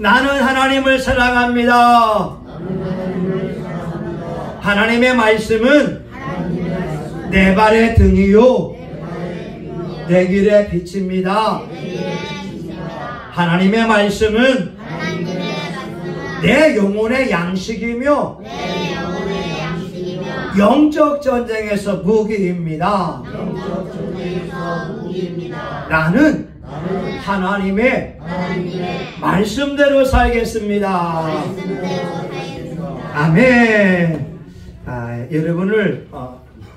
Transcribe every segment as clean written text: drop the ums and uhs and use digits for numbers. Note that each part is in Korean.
나는 하나님을 사랑합니다. 하나님의 말씀은 내 발의 등이요 내 길의 빛입니다. 하나님의 말씀은 내 영혼의 양식이며 영적 전쟁에서 무기입니다. 나는 하나님의 말씀대로 살겠습니다. 아멘. 여러분을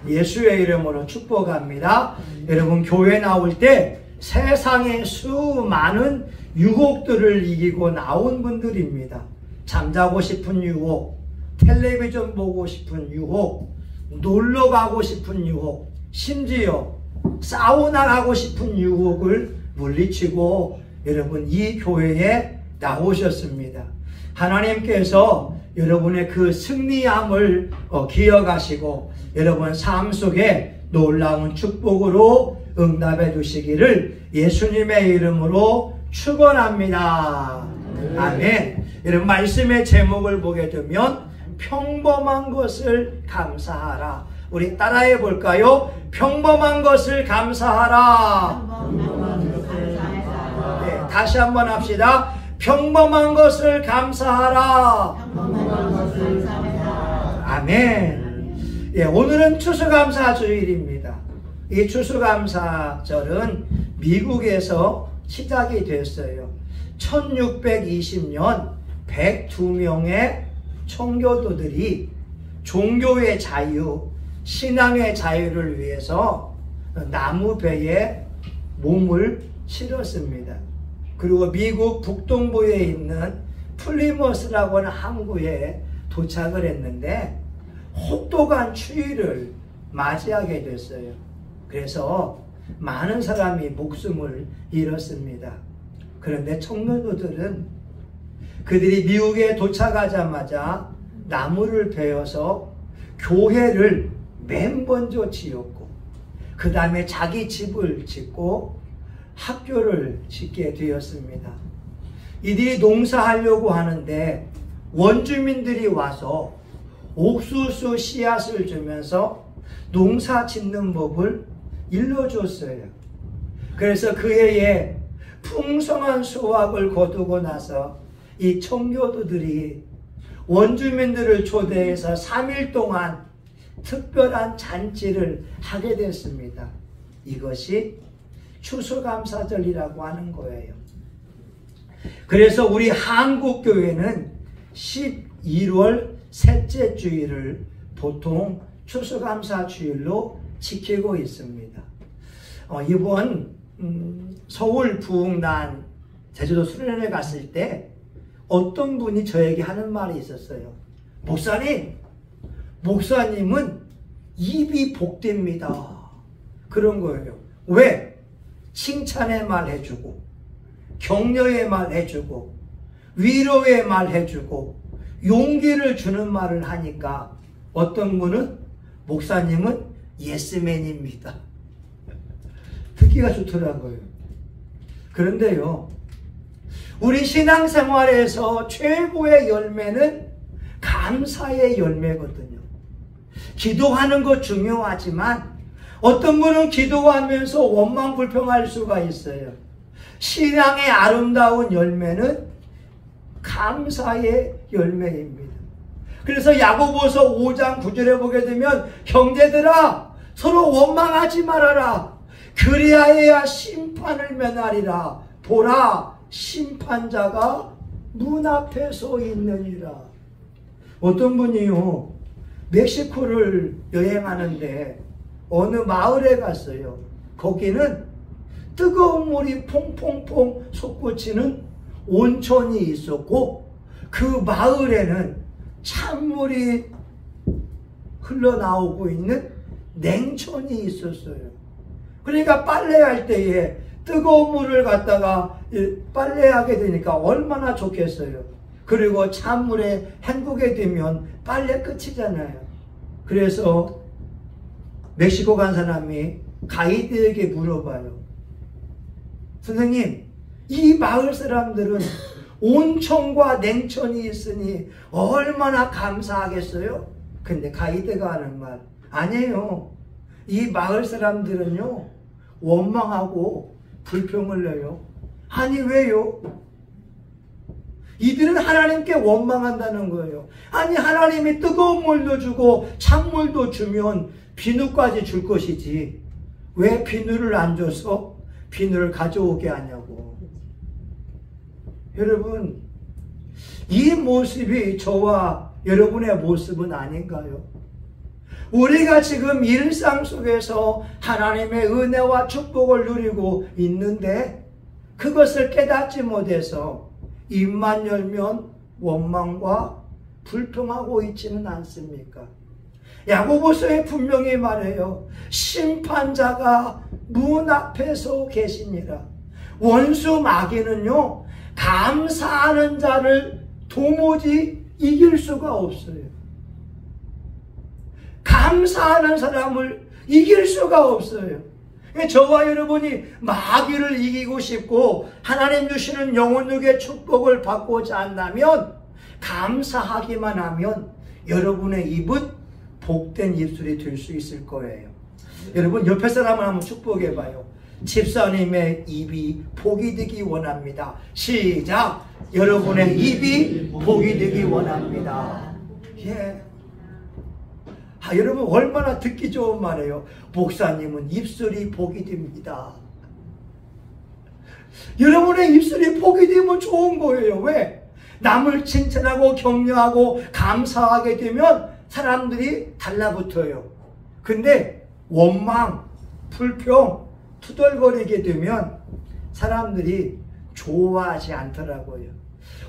예수의 이름으로 축복합니다. 여러분 교회 나올 때 세상의 수많은 유혹들을 이기고 나온 분들입니다. 잠자고 싶은 유혹, 텔레비전 보고 싶은 유혹, 놀러 가고 싶은 유혹, 심지어 사우나 가고 싶은 유혹을 물리치고 여러분 이 교회에 나오셨습니다. 하나님께서 여러분의 그 승리함을 기억하시고 여러분 삶 속에 놀라운 축복으로 응답해 주시기를 예수님의 이름으로 축원합니다. 아멘. 여러분 말씀의 제목을 보게 되면 평범한 것을 감사하라. 우리 따라해 볼까요? 평범한 것을 감사하라. 네, 다시 한번 합시다. 평범한 것을 감사하라. 아멘. 예, 오늘은 추수감사주일입니다. 이 추수감사절은 미국에서 시작이 됐어요. 1620년 102명의 청교도들이 종교의 자유, 신앙의 자유를 위해서 나무배에 몸을 실었습니다. 그리고 미국 북동부에 있는 플리머스라고 하는 항구에 도착을 했는데 혹독한 추위를 맞이하게 됐어요. 그래서 많은 사람이 목숨을 잃었습니다. 그런데 청교도들은 그들이 미국에 도착하자마자 나무를 베어서 교회를 맨 먼저 지었고 그 다음에 자기 집을 짓고 학교를 짓게 되었습니다. 이들이 농사하려고 하는데 원주민들이 와서 옥수수 씨앗을 주면서 농사 짓는 법을 일러줬어요. 그래서 그 해에 풍성한 수확을 거두고 나서 이 청교도들이 원주민들을 초대해서 3일 동안 특별한 잔치를 하게 됐습니다. 이것이 추수감사절이라고 하는 거예요. 그래서 우리 한국교회는 11월 셋째 주일을 보통 추수감사주일로 지키고 있습니다. 이번 서울 부흥단 제주도 수련회 갔을 때 어떤 분이 저에게 하는 말이 있었어요. 목사님은 입이 복됩니다. 그런 거예요. 왜? 칭찬의 말 해주고 격려의 말 해주고 위로의 말 해주고 용기를 주는 말을 하니까 어떤 분은 목사님은 예스맨입니다. 듣기가 좋더라고요. 그런데요, 우리 신앙생활에서 최고의 열매는 감사의 열매거든요. 기도하는 것 중요하지만 어떤 분은 기도하면서 원망 불평할 수가 있어요. 신앙의 아름다운 열매는 감사의 열매입니다. 그래서 야고보서 5장 9절에 보게 되면 형제들아 서로 원망하지 말아라. 그리하여야 심판을 면하리라. 보라 심판자가 문 앞에 서 있느니라. 어떤 분이요 멕시코를 여행하는데 어느 마을에 갔어요. 거기는 뜨거운 물이 퐁퐁퐁 솟구치는 온천이 있었고 그 마을에는 찬물이 흘러나오고 있는 냉천이 있었어요. 그러니까 빨래할 때에 뜨거운 물을 갖다가 빨래하게 되니까 얼마나 좋겠어요. 그리고 찬물에 헹구게 되면 빨래 끝이잖아요. 그래서 멕시코 간 사람이 가이드에게 물어봐요. 선생님, 이 마을 사람들은 온천과 냉천이 있으니 얼마나 감사하겠어요? 근데 가이드가 하는 말, 아니에요. 이 마을 사람들은요, 원망하고 불평을 내요. 아니 왜요? 이들은 하나님께 원망한다는 거예요. 아니 하나님이 뜨거운 물도 주고 찬물도 주면 비누까지 줄 것이지 왜 비누를 안 줘서 비누를 가져오게 하냐고. 여러분, 이 모습이 저와 여러분의 모습은 아닌가요? 우리가 지금 일상 속에서 하나님의 은혜와 축복을 누리고 있는데 그것을 깨닫지 못해서 입만 열면 원망과 불평하고 있지는 않습니까? 야고보서에 분명히 말해요. 심판자가 문 앞에서 계시니라. 원수 마귀는요, 감사하는 자를 도무지 이길 수가 없어요. 감사하는 사람을 이길 수가 없어요. 저와 여러분이 마귀를 이기고 싶고 하나님 주시는 영혼육의 축복을 받고자 한다면 감사하기만 하면 여러분의 입은 복된 입술이 될 수 있을 거예요. 여러분 옆에 사람을 한번 축복해 봐요. 집사님의 입이 복이 되기 원합니다. 시작! 여러분의 입이 복이 되기 원합니다. 예. 여러분 얼마나 듣기 좋은 말이에요. 목사님은 입술이 복이 됩니다. 여러분의 입술이 복이 되면 좋은 거예요. 왜? 남을 칭찬하고 격려하고 감사하게 되면 사람들이 달라붙어요. 근데 원망, 불평, 투덜거리게 되면 사람들이 좋아하지 않더라고요.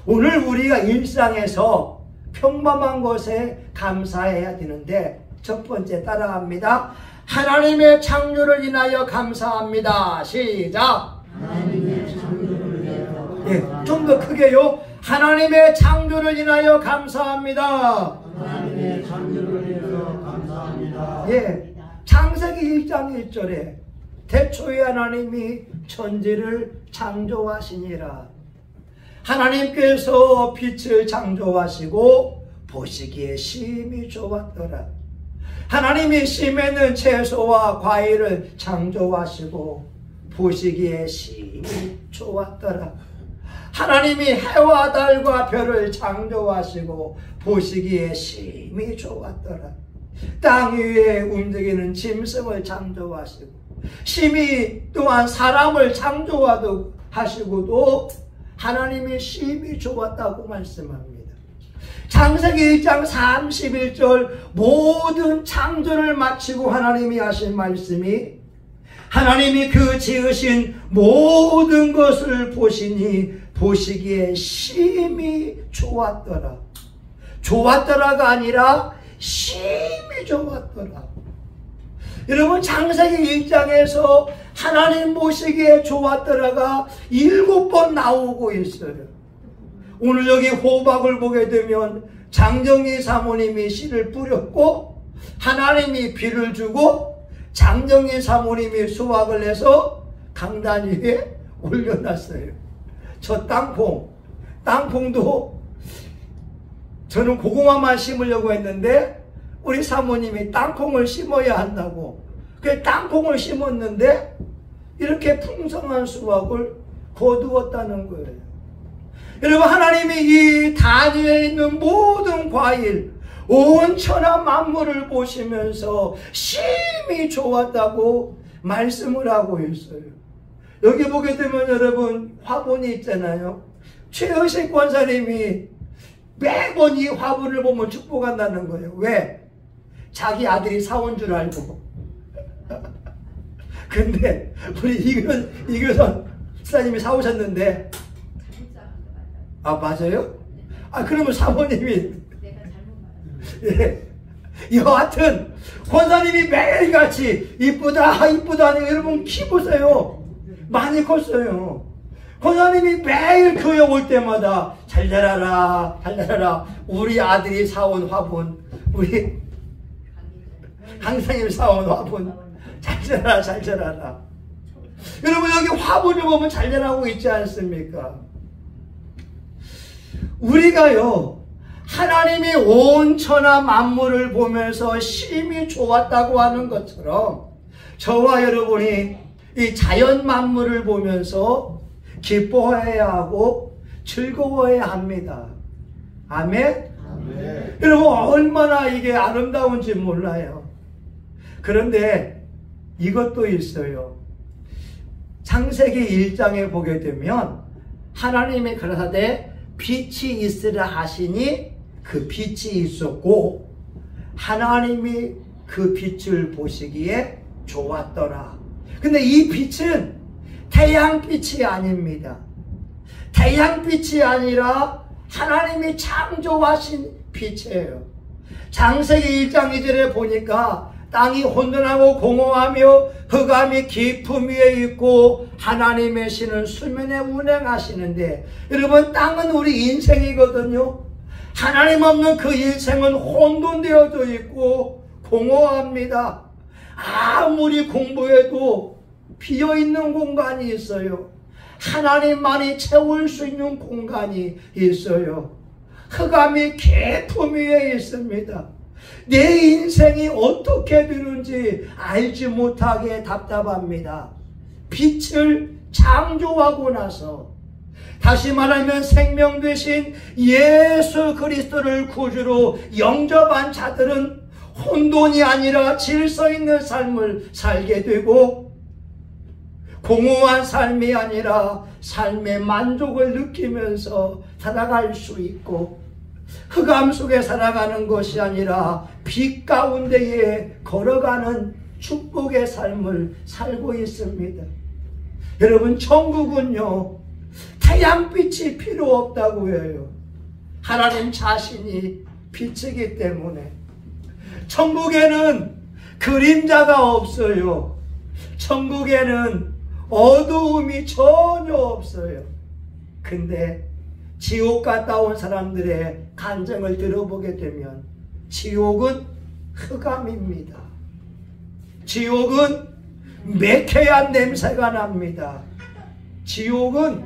오늘 우리가 일상에서 평범한 것에 감사해야 되는데 첫 번째 따라합니다. 하나님의 창조를 인하여 감사합니다. 시작. 하나님의 창조를 인하여 예, 좀 더 크게요. 하나님의 창조를 인하여 감사합니다. 하나님의 창조를 인하여 감사합니다. 예, 창세기 1장 1절에 태초에 하나님이 천지를 창조하시니라. 하나님께서 빛을 창조하시고 보시기에 심히 좋았더라. 하나님이 심에는 채소와 과일을 창조하시고 보시기에 심히 좋았더라. 하나님이 해와 달과 별을 창조하시고 보시기에 심히 좋았더라. 땅 위에 움직이는 짐승을 창조하시고 심히 또한 사람을 창조하시고도 하나님이 심히 좋았다고 말씀합니다. 창세기 1장 31절 모든 창조를 마치고 하나님이 하신 말씀이 하나님이 그 지으신 모든 것을 보시니 보시기에 심히 좋았더라. 좋았더라가 아니라 심히 좋았더라. 여러분 창세기 1장에서 하나님 보시기에 좋았더라가 7번 나오고 있어요. 오늘 여기 호박을 보게 되면 장정희 사모님이 씨를 뿌렸고 하나님이 비를 주고 장정희 사모님이 수확을 해서 강단 위에 올려놨어요. 저 땅콩도 저는 고구마만 심으려고 했는데 우리 사모님이 땅콩을 심어야 한다고 그래서 땅콩을 심었는데 이렇게 풍성한 수확을 거두었다는 거예요. 여러분 하나님이 이 다리에 있는 모든 과일 온 천하 만물을 보시면서 심히 좋았다고 말씀을 하고 있어요. 여기 보게 되면 여러분 화분이 있잖아요. 최의식 권사님이 매번 이 화분을 보면 축복한다는 거예요. 왜? 자기 아들이 사온 줄 알고. 근데 우리 이교선 사님이 사오셨는데 맞아요? 그러면 사모님이 예. 여하튼 권사님이 매일같이 이쁘다 이쁘다 여러분 키 보세요. 많이 컸어요. 권사님이 매일 교회 올 때마다 잘 자라라 잘 자라라 우리 아들이 사온 화분 우리 강사님 사온 화분 잘 자라라 잘 자라라. 여러분 여기 화분을 보면 잘 자라고 있지 않습니까? 우리가요, 하나님이 온 천하 만물을 보면서 심히 좋았다고 하는 것처럼 저와 여러분이 이 자연 만물을 보면서 기뻐해야 하고 즐거워해야 합니다. 아멘? 아멘. 여러분, 얼마나 이게 아름다운지 몰라요. 그런데 이것도 있어요. 창세기 1장에 보게 되면 하나님이 가라사대 빛이 있으라 하시니 그 빛이 있었고 하나님이 그 빛을 보시기에 좋았더라. 근데 이 빛은 태양빛이 아닙니다. 태양빛이 아니라 하나님이 창조하신 빛이에요. 창세기 1장 2절에 보니까 땅이 혼돈하고 공허하며 흑암이 깊음 위에 있고 하나님의 신은 수면에 운행하시는데, 여러분, 땅은 우리 인생이거든요. 하나님 없는 그 인생은 혼돈되어져 있고 공허합니다. 아무리 공부해도 비어있는 공간이 있어요. 하나님만이 채울 수 있는 공간이 있어요. 흑암이 깊음 위에 있습니다. 내 인생이 어떻게 되는지 알지 못하게 답답합니다. 빛을 창조하고 나서, 다시 말하면 생명 되신 예수 그리스도를 구주로 영접한 자들은 혼돈이 아니라 질서 있는 삶을 살게 되고, 공허한 삶이 아니라 삶의 만족을 느끼면서 살아갈 수 있고, 흑암 속에 살아가는 것이 아니라 빛 가운데에 걸어가는 축복의 삶을 살고 있습니다. 여러분, 천국은요, 태양빛이 필요 없다고 해요. 하나님 자신이 빛이기 때문에. 천국에는 그림자가 없어요. 천국에는 어두움이 전혀 없어요. 근데 지옥 갔다 온 사람들의 간증을 들어보게 되면 지옥은 흑암입니다. 지옥은 매캐한 냄새가 납니다. 지옥은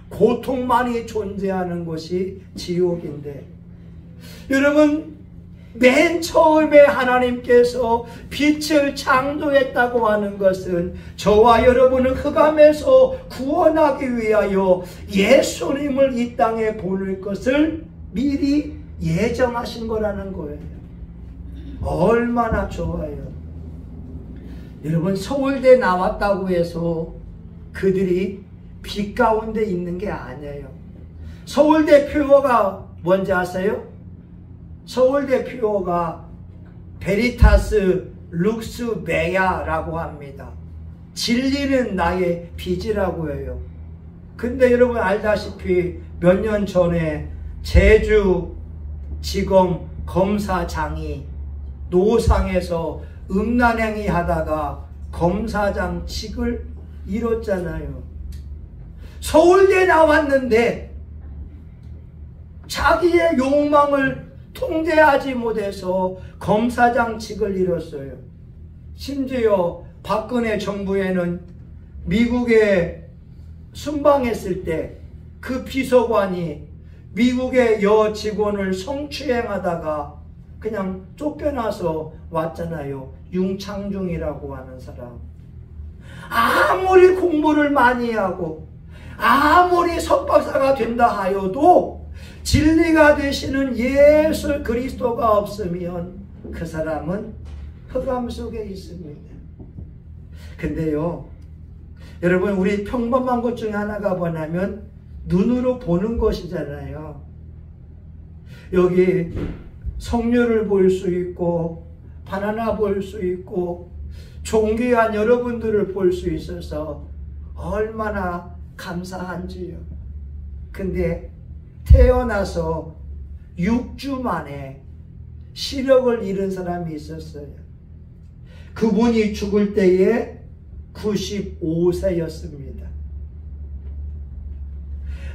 고통만이 존재하는 곳이 지옥인데, 여러분, 맨 처음에 하나님께서 빛을 창조했다고 하는 것은 저와 여러분을 흑암에서 구원하기 위하여 예수님을 이 땅에 보낼 것을 미리 예정하신 거라는 거예요. 얼마나 좋아요. 여러분, 서울대 나왔다고 해서 그들이 빛 가운데 있는 게 아니에요. 서울대 표어가 뭔지 아세요? 서울대 표어가 베리타스 룩스 메야라고 합니다. 진리는 나의 빛이라고 해요. 근데 여러분 알다시피 몇 년 전에 제주지검 검사장이 노상에서 음란행위 하다가 검사장직을 잃었잖아요. 서울대 나왔는데 자기의 욕망을 통제하지 못해서 검사장직을 잃었어요. 심지어 박근혜 정부에는 미국에 순방했을 때 그 비서관이 미국의 여 직원을 성추행하다가 그냥 쫓겨나서 왔잖아요. 윤창중이라고 하는 사람. 아무리 공부를 많이 하고 아무리 석박사가 된다 하여도 진리가 되시는 예수 그리스도가 없으면 그 사람은 흑암 속에 있습니다. 근데요, 여러분, 우리 평범한 것 중에 하나가 뭐냐면 눈으로 보는 것이잖아요. 여기 성녀를 볼 수 있고 바나나 볼 수 있고 존귀한 여러분들을 볼 수 있어서 얼마나 감사한지요. 근데 태어나서 6주 만에 시력을 잃은 사람이 있었어요. 그분이 죽을 때에 95세였습니다.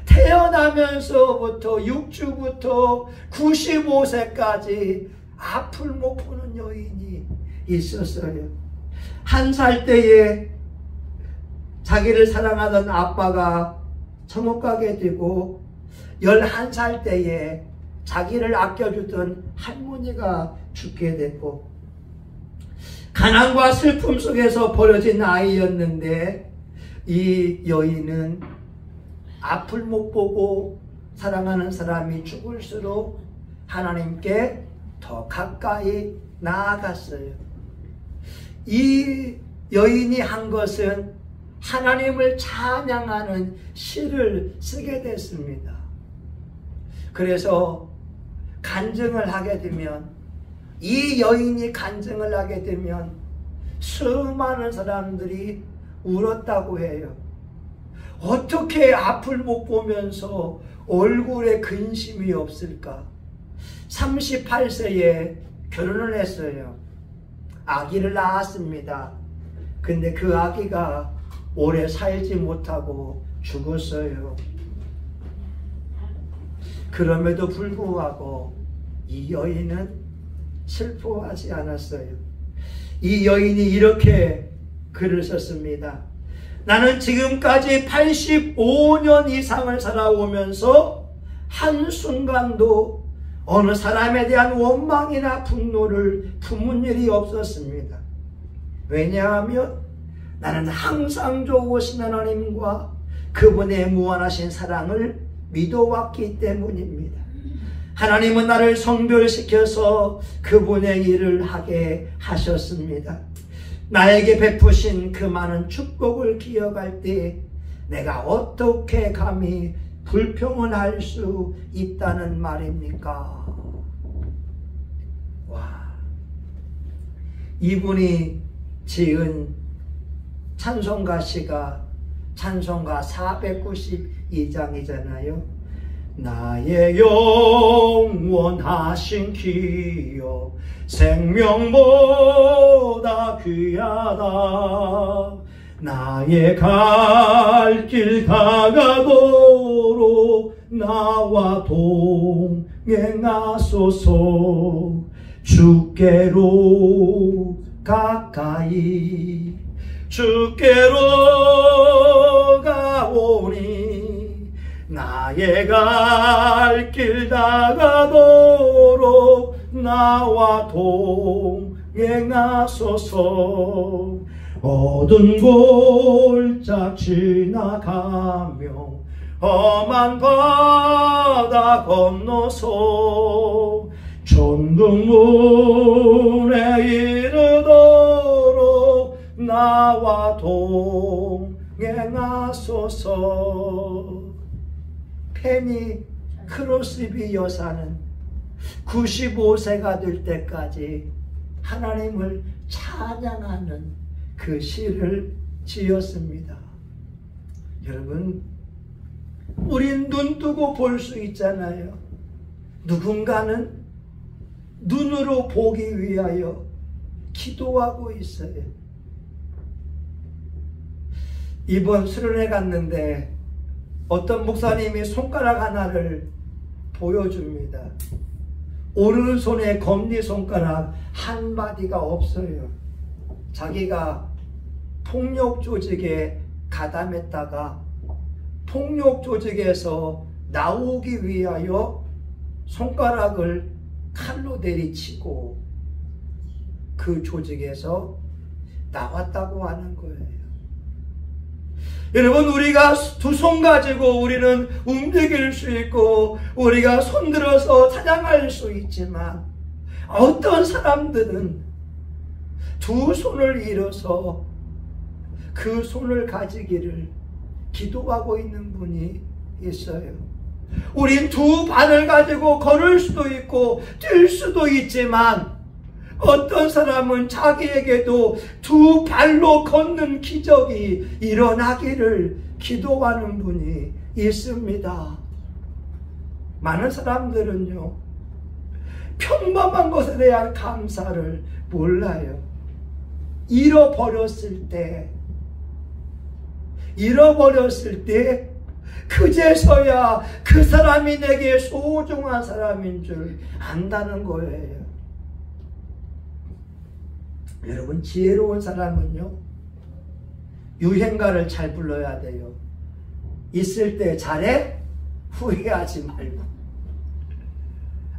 태어나면서부터 6주부터 95세까지 앞을 못 보는 여인이 있었어요. 1살 때에 자기를 사랑하던 아빠가 천국 가게 되고 11살 때에 자기를 아껴주던 할머니가 죽게 됐고, 가난과 슬픔 속에서 버려진 아이였는데, 이 여인은 앞을 못 보고 사랑하는 사람이 죽을수록 하나님께 더 가까이 나아갔어요. 이 여인이 한 것은 하나님을 찬양하는 시를 쓰게 됐습니다. 그래서 간증을 하게 되면, 이 여인이 간증을 하게 되면 수많은 사람들이 울었다고 해요. 어떻게 앞을 못 보면서 얼굴에 근심이 없을까? 38세에 결혼을 했어요. 아기를 낳았습니다. 근데 그 아기가 오래 살지 못하고 죽었어요. 그럼에도 불구하고 이 여인은 슬퍼하지 않았어요. 이 여인이 이렇게 글을 썼습니다. 나는 지금까지 85년 이상을 살아오면서 한순간도 어느 사람에 대한 원망이나 분노를 품은 일이 없었습니다. 왜냐하면 나는 항상 좋으신 하나님과 그분의 무한하신 사랑을 믿어왔기 때문입니다. 하나님은 나를 성별시켜서 그분의 일을 하게 하셨습니다. 나에게 베푸신 그 많은 축복을 기억할 때 내가 어떻게 감히 불평을 할 수 있다는 말입니까? 와, 이분이 지은 찬송가 시가 찬송가 492장이잖아요. 나의 영원하신 기업 생명보다 귀하다. 나의 갈 길 다가도록 나와 동행하소서. 주께로 가까이 주께로 가오니 나의 갈 길 다가도록 나와 동행하소서. 어두운 골짜 지나가며 험한 바다 건너서 천국문에 이르도록 나와 동행하소서. 페니 크로스비 여사는 95세가 될 때까지 하나님을 찬양하는 그 시를 지었습니다. 여러분, 우린 눈 뜨고 볼 수 있잖아요. 누군가는 눈으로 보기 위하여 기도하고 있어요. 이번 수련회 갔는데 어떤 목사님이 손가락 하나를 보여줍니다. 오른손에 검지손가락 한 마디가 없어요. 자기가 폭력 조직에 가담했다가 폭력 조직에서 나오기 위하여 손가락을 칼로 내리치고 그 조직에서 나왔다고 하는 거예요. 여러분, 우리가 두 손 가지고 우리는 움직일 수 있고 우리가 손들어서 찬양할 수 있지만 어떤 사람들은 두 손을 잃어서 그 손을 가지기를 기도하고 있는 분이 있어요. 우린 두 발을 가지고 걸을 수도 있고 뛸 수도 있지만 어떤 사람은 자기에게도 두 발로 걷는 기적이 일어나기를 기도하는 분이 있습니다. 많은 사람들은요, 평범한 것에 대한 감사를 몰라요. 잃어버렸을 때 그제서야 그 사람이 내게 소중한 사람인 줄 안다는 거예요. 여러분, 지혜로운 사람은요, 유행가를 잘 불러야 돼요. 있을 때 잘해, 후회하지 말고.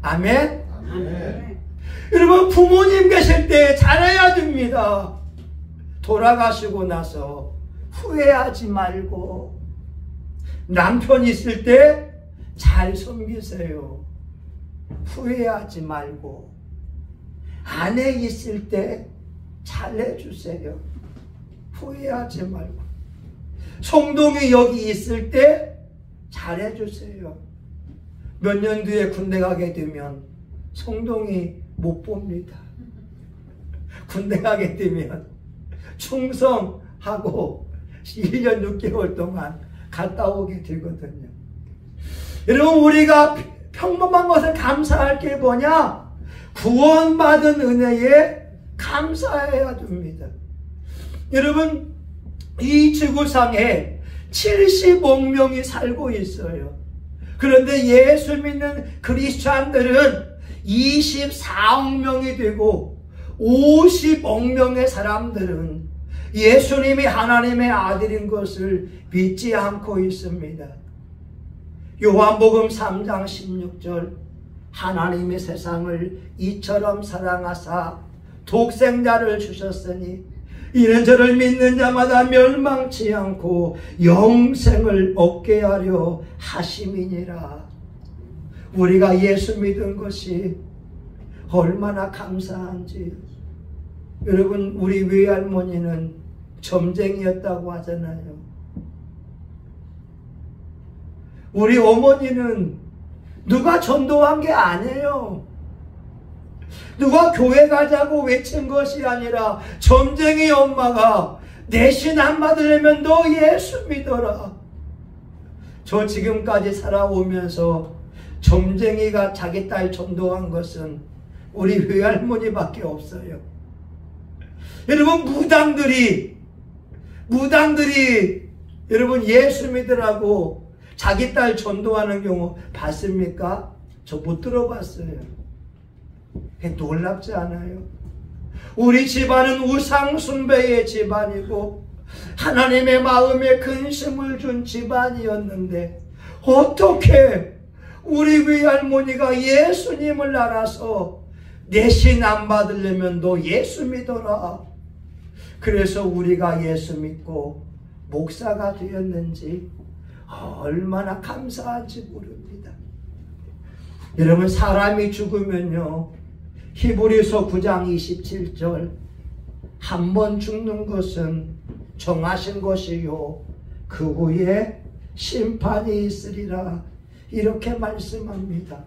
아멘? 아멘. 여러분, 부모님 계실 때 잘해야 됩니다. 돌아가시고 나서 후회하지 말고. 남편 있을 때 잘 섬기세요. 후회하지 말고. 아내 있을 때 잘해주세요. 후회하지 말고. 송동이 여기 있을 때 잘해주세요. 몇 년 뒤에 군대 가게 되면 송동이 못 봅니다. 군대 가게 되면 충성하고 1년 6개월 동안 갔다 오게 되거든요. 여러분, 우리가 평범한 것을 감사할 게 뭐냐? 구원받은 은혜에 감사해야 됩니다. 여러분, 이 지구상에 70억 명이 살고 있어요. 그런데 예수 믿는 그리스도인들은 24억 명이 되고 50억 명의 사람들은 예수님이 하나님의 아들인 것을 믿지 않고 있습니다. 요한복음 3장 16절, 하나님이 세상을 이처럼 사랑하사 독생자를 주셨으니 이는 저를 믿는 자마다 멸망치 않고 영생을 얻게 하려 하심이니라. 우리가 예수 믿은 것이 얼마나 감사한지. 여러분, 우리 외할머니는 점쟁이였다고 하잖아요. 우리 어머니는 누가 전도한 게 아니에요. 누가 교회 가자고 외친 것이 아니라 점쟁이 엄마가 내신 안 받으려면 너 예수 믿어라. 저 지금까지 살아오면서 점쟁이가 자기 딸 전도한 것은 우리 외할머니밖에 없어요. 여러분, 무당들이 여러분 예수 믿으라고 자기 딸 전도하는 경우 봤습니까? 저 못 들어봤어요. 놀랍지 않아요? 우리 집안은 우상 숭배의 집안이고 하나님의 마음에 근심을 준 집안이었는데 어떻게 우리 외할머니가 예수님을 알아서 내신 안 받으려면 너 예수 믿어라. 그래서 우리가 예수 믿고 목사가 되었는지 얼마나 감사한지 모릅니다. 여러분, 사람이 죽으면요, 히브리서 9장 27절, 한 번 죽는 것은 정하신 것이요 그 후에 심판이 있으리라, 이렇게 말씀합니다.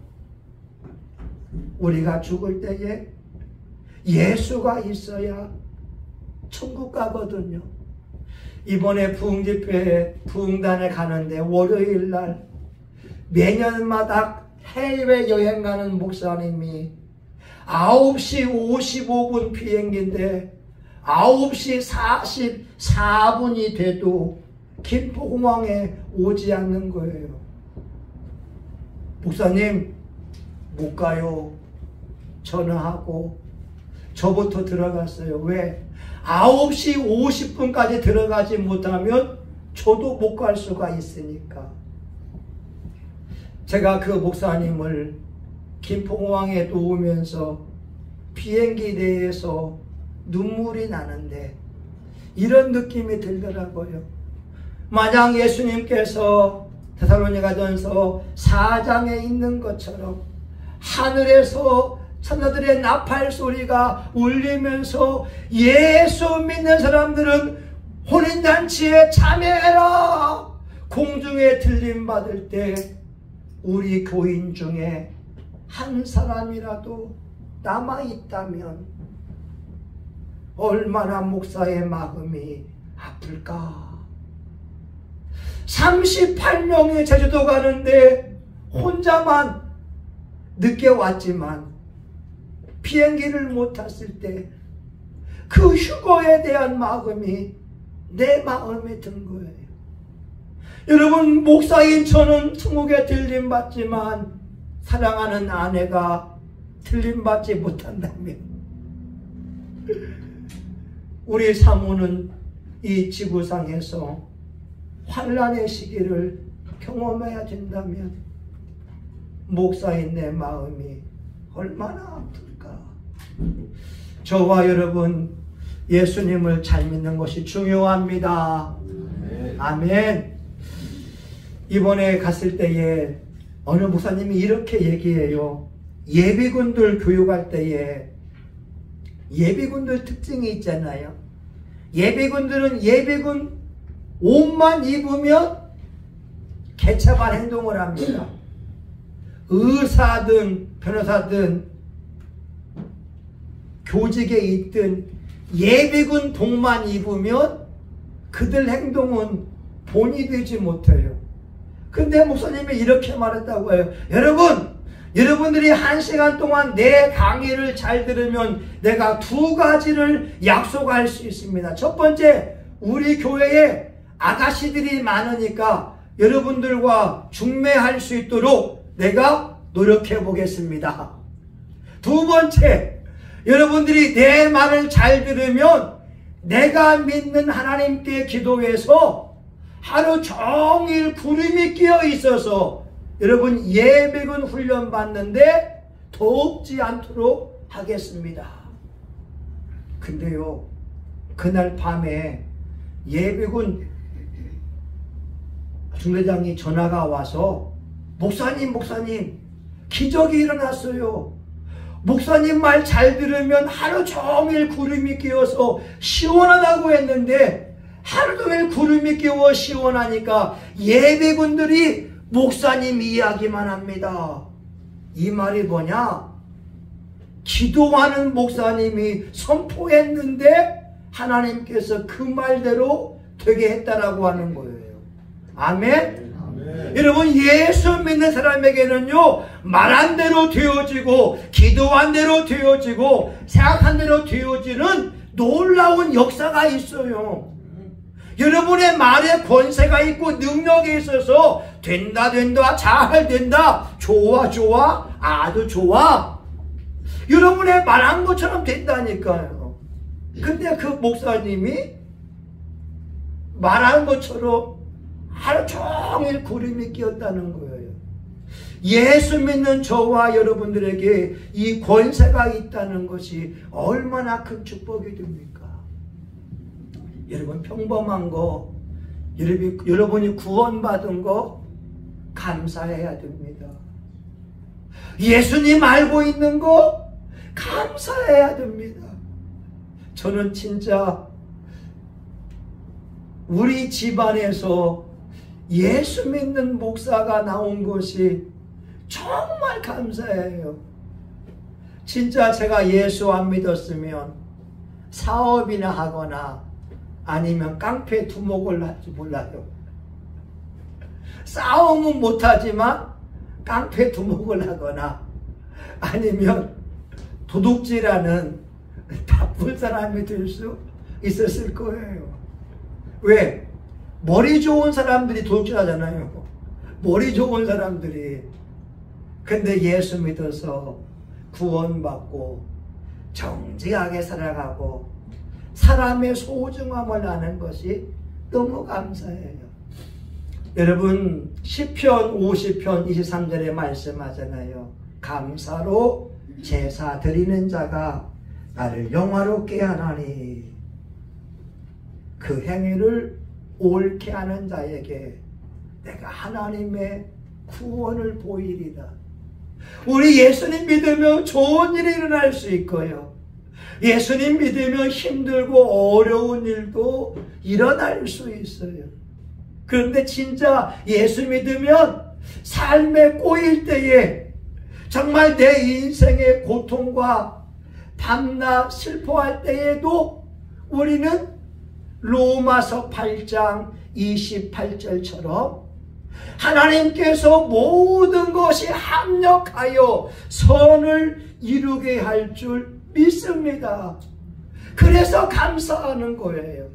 우리가 죽을 때에 예수가 있어야 천국 가거든요. 이번에 부흥집회 부흥단에 가는데 월요일날 매년마다 해외여행 가는 목사님이 9시 55분 비행기인데 9시 44분이 돼도 김포공항에 오지 않는 거예요. 목사님 못 가요. 전화하고 저부터 들어갔어요. 왜? 9시 50분까지 들어가지 못하면 저도 못 갈 수가 있으니까. 제가 그 목사님을 김포공항에 놓으면서 비행기 내에서 눈물이 나는데 이런 느낌이 들더라고요. 만약 예수님께서 데살로니가전서 4장에 있는 것처럼 하늘에서 천사들의 나팔 소리가 울리면서 예수 믿는 사람들은 혼인잔치에 참여해라, 공중에 들림받을 때 우리 교인 중에 한 사람이라도 남아있다면 얼마나 목사의 마음이 아플까. 38명이 제주도 가는데 혼자만 늦게 왔지만 비행기를 못 탔을 때 그 휴거에 대한 마음이 내 마음에 든 거예요. 여러분, 목사인 저는 천국에 들림받지만 사랑하는 아내가 들림받지 못한다면 우리 사모는 이 지구상에서 환난의 시기를 경험해야 된다면 목사인 내 마음이 얼마나 아플까. 저와 여러분 예수님을 잘 믿는 것이 중요합니다. 아멘. 이번에 갔을 때에 어느 목사님이 이렇게 얘기해요. 예비군들 교육할 때에 예비군들 특징이 있잖아요. 예비군들은 예비군 옷만 입으면 개차반 행동을 합니다. 의사든 변호사든 교직에 있든 예비군 복만 입으면 그들 행동은 본이 되지 못해요. 근데 목사님이 이렇게 말했다고 해요. 여러분들이 1시간 동안 내 강의를 잘 들으면 내가 2가지를 약속할 수 있습니다. 첫 번째, 우리 교회에 아가씨들이 많으니까 여러분들과 중매할 수 있도록 내가 노력해 보겠습니다. 두 번째, 여러분들이 내 말을 잘 들으면 내가 믿는 하나님께 기도해서 하루 종일 구름이 끼어 있어서 여러분 예비군 훈련 받는데 덥지 않도록 하겠습니다. 근데요, 그날 밤에 예비군 중대장이 전화가 와서 목사님 기적이 일어났어요. 목사님 말 잘 들으면 하루 종일 구름이 끼어서 시원하다고 했는데 하루 종일 구름이 끼워 시원하니까 예비군들이 목사님 이야기만 합니다. 이 말이 뭐냐? 기도하는 목사님이 선포했는데 하나님께서 그 말대로 되게 했다라고 하는 거예요. 아멘? 여러분, 예수 믿는 사람에게는요, 말한 대로 되어지고 기도한 대로 되어지고 생각한 대로 되어지는 놀라운 역사가 있어요. 여러분의 말에 권세가 있고 능력이 있어서 된다 잘 된다 좋아 아주 좋아 여러분의 말한 것처럼 된다니까요. 근데 그 목사님이 말한 것처럼 하루 종일 구름이 끼었다는 거예요. 예수 믿는 저와 여러분들에게 이 권세가 있다는 것이 얼마나 큰 축복이 됩니까? 여러분, 평범한 거, 여러분이 구원받은 거 감사해야 됩니다. 예수님 알고 있는 거 감사해야 됩니다. 저는 진짜 우리 집안에서 예수 믿는 목사가 나온 것이 정말 감사해요. 진짜 제가 예수 안 믿었으면 사업이나 하거나 아니면 깡패 두목을 할지 몰라요. 싸움은 못하지만 깡패 두목을 하거나 아니면 도둑질하는 나쁜 사람이 될 수 있었을 거예요. 왜? 머리 좋은 사람들이 도둑질 하잖아요. 머리 좋은 사람들이. 근데 예수 믿어서 구원받고 정직하게 살아가고 사람의 소중함을 아는 것이 너무 감사해요. 여러분, 시편 50편 23절에 말씀하잖아요. 감사로 제사 드리는 자가 나를 영화롭게 하나니 그 행위를 옳게 하는 자에게 내가 하나님의 구원을 보이리라. 우리 예수님 믿으면 좋은 일이 일어날 수 있고요. 예수님 믿으면 힘들고 어려운 일도 일어날 수 있어요. 그런데 진짜 예수 믿으면 삶에 꼬일 때에 정말 내 인생의 고통과 밤낮 슬퍼할 때에도 우리는 로마서 8장 28절처럼 하나님께서 모든 것이 합력하여 선을 이루게 할 줄 믿습니다. 그래서 감사하는 거예요.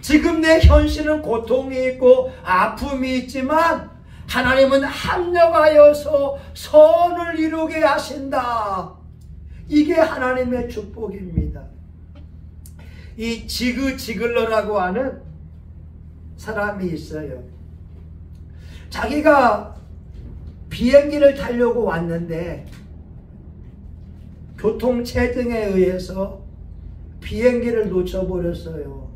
지금 내 현실은 고통이 있고 아픔이 있지만 하나님은 합력하여서 선을 이루게 하신다. 이게 하나님의 축복입니다. 이 지그지글러라고 하는 사람이 있어요. 자기가 비행기를 타려고 왔는데 교통체증에 의해서 비행기를 놓쳐버렸어요.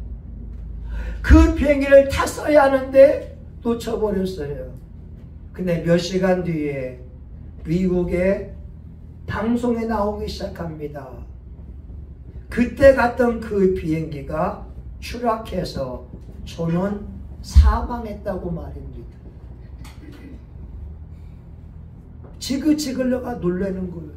그 비행기를 탔어야 하는데 놓쳐버렸어요. 근데 몇 시간 뒤에 미국의 방송에 나오기 시작합니다. 그때 갔던 그 비행기가 추락해서 전원 사망했다고 말입니다. 지그지글러가 놀라는 거예요.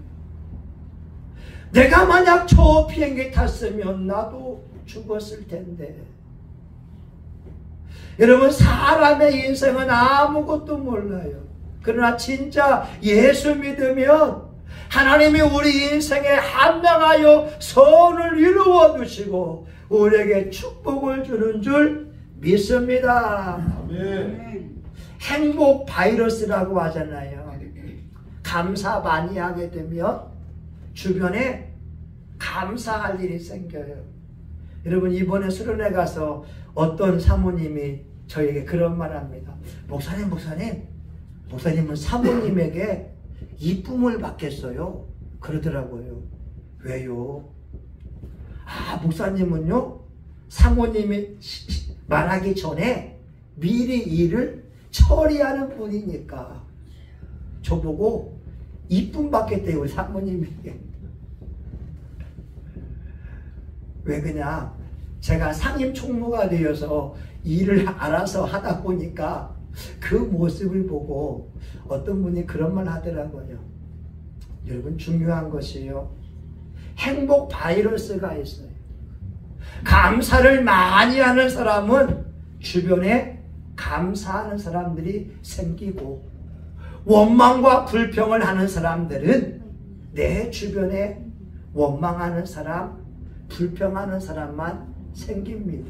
내가 만약 저 비행기 탔으면 나도 죽었을 텐데. 여러분, 사람의 인생은 아무것도 몰라요. 그러나 진짜 예수 믿으면 하나님이 우리 인생에 함량하여 선을 이루어 두시고 우리에게 축복을 주는 줄 믿습니다. 아멘. 행복 바이러스라고 하잖아요. 감사 많이 하게 되면 주변에 감사할 일이 생겨요. 여러분, 이번에 수련회 가서 어떤 사모님이 저에게 그런 말 합니다. 목사님은 사모님에게 이쁨을 받겠어요. 그러더라고요. 왜요? 목사님은요, 사모님이 말하기 전에 미리 일을 처리하는 분이니까 저보고 이쁨 받겠대요, 우리 사모님에게. 왜 그냥 제가 상임 총무가 되어서 일을 알아서 하다 보니까 그 모습을 보고 어떤 분이 그런 말 하더라고요. 여러분, 중요한 것이요, 행복 바이러스가 있어요. 감사를 많이 하는 사람은 주변에 감사하는 사람들이 생기고, 원망과 불평을 하는 사람들은 내 주변에 원망하는 사람, 불평하는 사람만 생깁니다.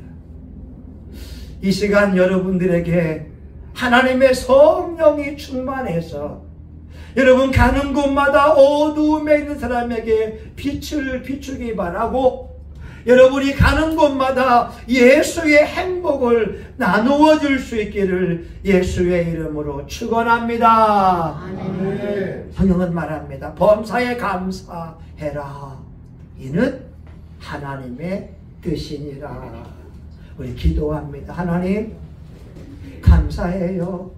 이 시간 여러분들에게 하나님의 성령이 충만해서 여러분 가는 곳마다 어두움에 있는 사람에게 빛을 비추기 바라고, 여러분이 가는 곳마다 예수의 행복을 나누어 줄 수 있기를 예수의 이름으로 축원합니다. 아멘. 성경은 말합니다. 범사에 감사해라. 이는 하나님의 뜻이니라. 우리 기도합니다. 하나님, 감사해요.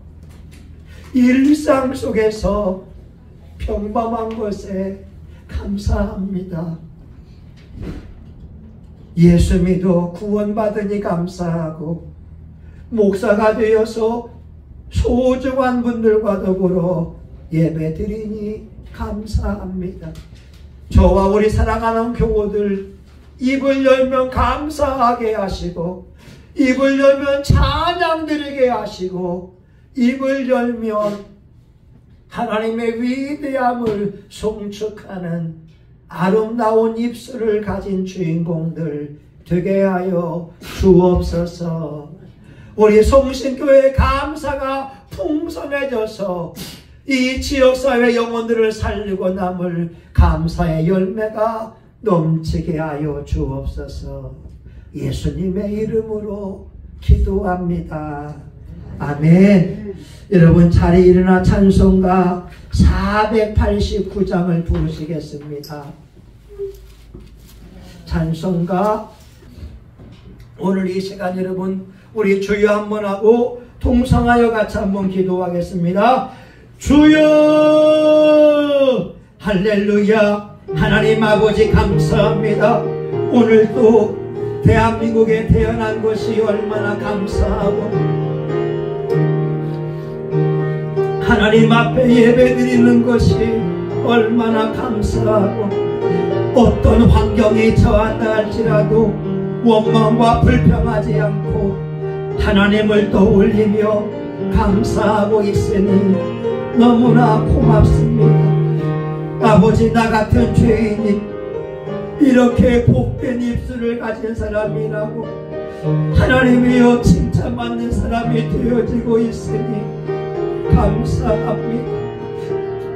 일상 속에서 평범한 것에 감사합니다. 예수 믿어 구원받으니 감사하고, 목사가 되어서 소중한 분들과 더불어 예배드리니 감사합니다. 저와 우리 사랑하는 교우들 입을 열면 감사하게 하시고, 입을 열면 찬양 드리게 하시고, 입을 열면 하나님의 위대함을 송축하는 아름다운 입술을 가진 주인공들 되게 하여 주옵소서. 우리 송신교회의 감사가 풍성해져서 이 지역사회 영혼들을 살리고 남을 감사의 열매가 넘치게 하여 주옵소서. 예수님의 이름으로 기도합니다. 아멘. 여러분, 자리에 일어나 찬송가 489장을 부르시겠습니다. 찬송가, 오늘 이 시간 여러분 우리 주여 한번 하고 동성하여 같이 한번 기도하겠습니다. 주여 할렐루야. 하나님 아버지 감사합니다. 오늘도 대한민국에 태어난 것이 얼마나 감사하고, 하나님 앞에 예배드리는 것이 얼마나 감사하고, 어떤 환경이 처한다 할지라도 원망과 불평하지 않고 하나님을 떠올리며 감사하고 있으니 너무나 고맙습니다. 아버지, 나 같은 죄인이 이렇게 복된 입술을 가진 사람이라고 하나님이여 칭찬받는 사람이 되어지고 있으니 감사합니다.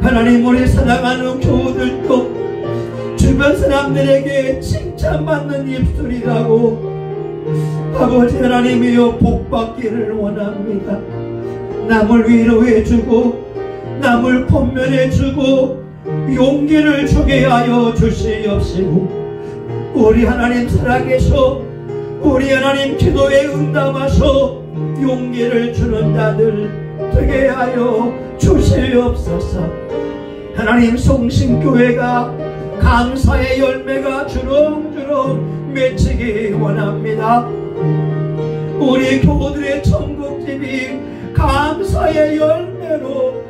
하나님, 우리 사랑하는 교우들도 주변 사람들에게 칭찬받는 입술이라고 아버지 하나님이여 복받기를 원합니다. 남을 위로해주고 남을 권면해주고 용기를 주게 하여 주시옵시고, 우리 하나님 살아계셔 우리 하나님 기도에 응답하셔 용기를 주는 자들 되게 하여 주시옵소서. 하나님 송신교회가 감사의 열매가 주렁주렁 맺히기 원합니다. 우리 교우들의 천국집이 감사의 열매로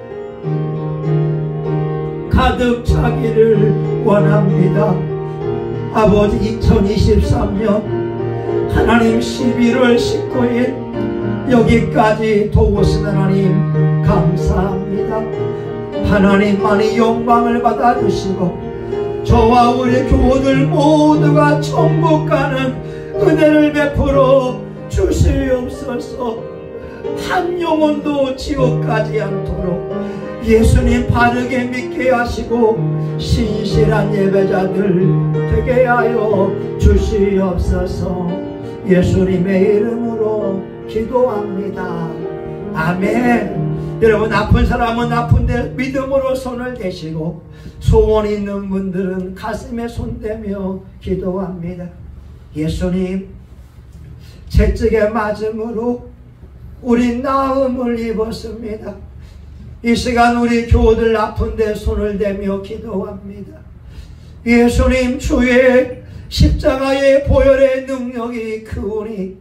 가득 차기를 원합니다. 아버지, 2023년 하나님 11월 19일 여기까지 도우신 하나님 감사합니다. 하나님만이 영광을 받아주시고 저와 우리 교우들 모두가 천국 가는 은혜를 베풀어 주시옵소서. 한 영혼도 지옥 가지 않도록 예수님 바르게 믿게 하시고 신실한 예배자들 되게 하여 주시옵소서. 예수님의 이름으로 기도합니다. 아멘. 여러분, 아픈 사람은 아픈데 믿음으로 손을 대시고 소원 있는 분들은 가슴에 손대며 기도합니다. 예수님, 채찍에 맞음으로 우리 나음을 입었습니다. 이 시간 우리 교우들 아픈데 손을 대며 기도합니다. 예수님, 주의 십자가의 보혈의 능력이 크오니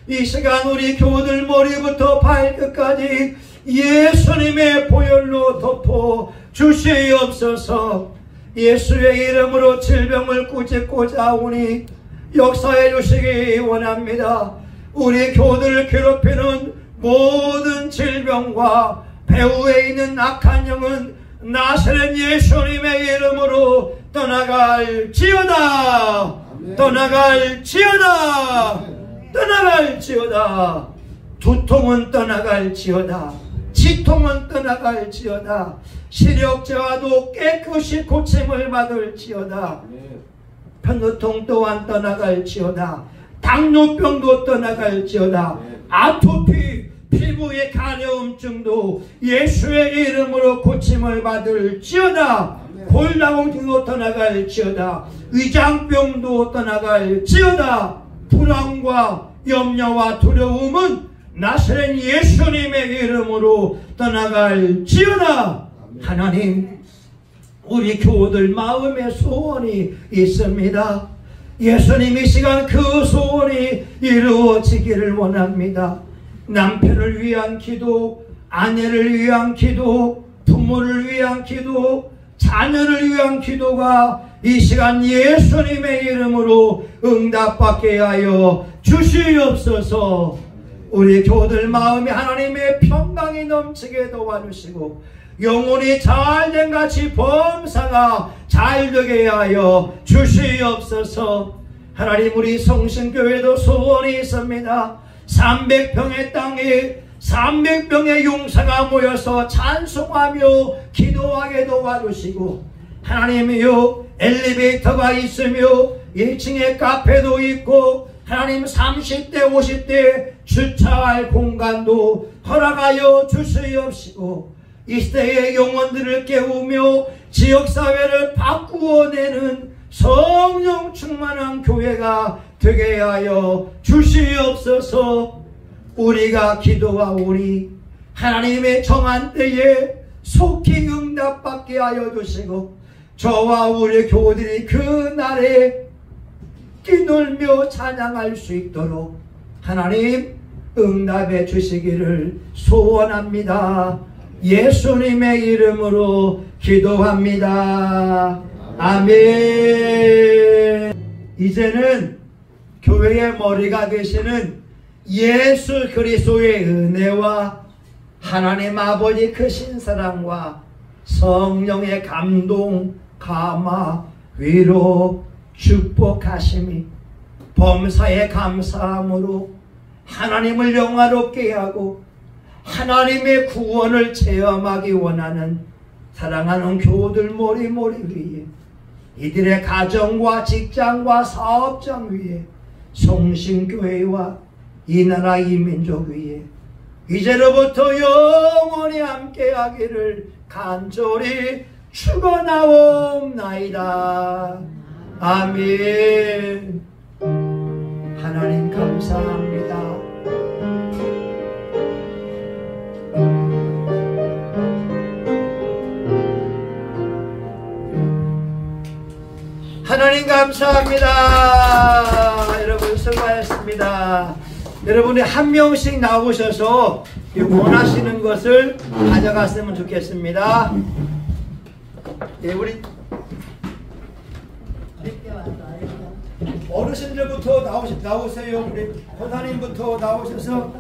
이 시간 우리 교우들 머리부터 발끝까지 예수님의 보혈로 덮어 주시옵소서. 예수의 이름으로 질병을 꾸짖고자 오니 역사해 주시기 원합니다. 우리 교우들을 괴롭히는 모든 질병과 배후에 있는 악한 영은 나사렛 예수님의 이름으로 떠나갈지어다. 떠나갈지어다. 떠나갈지어다. 두통은 떠나갈지어다. 치통은 떠나갈지어다. 시력저하도 깨끗이 고침을 받을지어다. 편두통 또한 떠나갈지어다. 당뇨병도 떠나갈지어다. 아토피, 피부의 간염증도 예수의 이름으로 고침을 받을지어다. 골다공증도 떠나갈지어다. 위장병도 떠나갈지어다. 불안과 염려와 두려움은 나사렛 예수님의 이름으로 떠나갈지어다. 하나님, 우리 교우들 마음의 소원이 있습니다. 예수님, 이 시간 그 소원이 이루어지기를 원합니다. 남편을 위한 기도, 아내를 위한 기도, 부모를 위한 기도, 자녀를 위한 기도가 이 시간 예수님의 이름으로 응답받게 하여 주시옵소서. 우리 교우들 마음에 하나님의 평강이 넘치게 도와주시고 영혼이 잘된 같이 범사가 잘되게 하여 주시옵소서. 하나님, 우리 성신교회도 소원이 있습니다. 300평의 땅에 300명의 용사가 모여서 찬송하며 기도하게 도와주시고, 하나님이여, 엘리베이터가 있으며 1층에 카페도 있고 하나님 30대 50대 주차할 공간도 허락하여 주시옵시고, 이 시대의 영혼들을 깨우며 지역사회를 바꾸어내는 성령 충만한 교회가 되게 하여 주시옵소서. 우리가 기도하오니 하나님의 정한 때에 속히 응답받게 하여 주시고, 저와 우리 교우들이 그 날에 뛰놀며 찬양할 수 있도록 하나님 응답해 주시기를 소원합니다. 예수님의 이름으로 기도합니다. 아멘. 이제는 교회의 머리가 되시는 예수 그리스도의 은혜와 하나님 아버지 크신 사랑과 성령의 감동, 감화, 위로, 축복하심이 범사에 감사함으로 하나님을 영화롭게 하고 하나님의 구원을 체험하기 원하는 사랑하는 교우들 머리 위에, 이들의 가정과 직장과 사업장 위에, 성신교회와 이 나라 이 민족 위에 이제로부터 영원히 함께하기를 간절히 축원하옵나이다. 아멘. 하나님 감사합니다. 하나님 감사합니다. 여러분 수고하셨습니다. 여러분이 한 명씩 나오셔서 원하시는 것을 가져갔으면 좋겠습니다. 예, 우리 어르신들부터 나오세요. 우리 권사님부터 나오셔서